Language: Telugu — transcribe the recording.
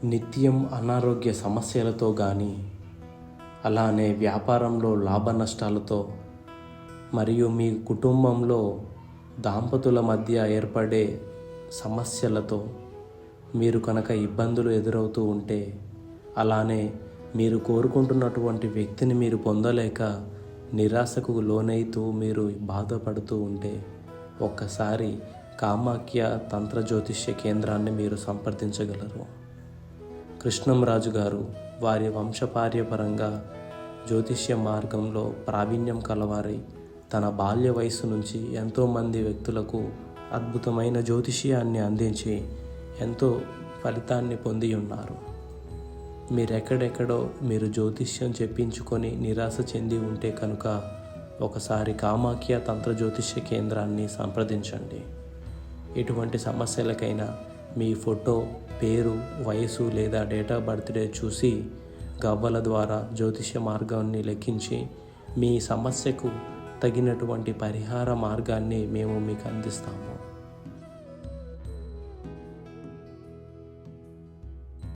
నిత్యం అనారోగ్య సమస్యలతో కానీ, అలానే వ్యాపారంలో లాభ నష్టాలతో, మరియు మీ కుటుంబంలో దాంపతుల మధ్య ఏర్పడే సమస్యలతో మీరు కనుక ఇబ్బందులు ఎదురవుతూ ఉంటే, అలానే మీరు కోరుకుంటున్నటువంటి వ్యక్తిని మీరు పొందలేక నిరాశకు లోనైతూ మీరు బాధపడుతూ ఉంటే, ఒక్కసారి కామాఖ్య తంత్ర జ్యోతిష్య కేంద్రాన్ని మీరు సంప్రదించగలరు. కృష్ణంరాజు గారు వారి వంశపార్యపరంగా జ్యోతిష్య మార్గంలో ప్రావీణ్యం కలవారై తన బాల్య వయసు నుంచి ఎంతోమంది వ్యక్తులకు అద్భుతమైన జ్యోతిష్యాన్ని అందించి ఎంతో ఫలితాన్ని పొంది ఉన్నారు. మీరెక్కడెక్కడో మీరు జ్యోతిష్యం చెప్పించుకొని నిరాశ చెంది ఉంటే కనుక ఒకసారి కామాఖ్య తంత్ర జ్యోతిష్య కేంద్రాన్ని సంప్రదించండి. ఎటువంటి సమస్యలకైనా మీ ఫోటో, పేరు, వయసు లేదా డేట్ ఆఫ్ బర్త్డే చూసి గవ్వల ద్వారా జ్యోతిష్య మార్గాన్ని లెక్కించి మీ సమస్యకు తగినటువంటి పరిహార మార్గాన్ని మేము మీకు అందిస్తాము.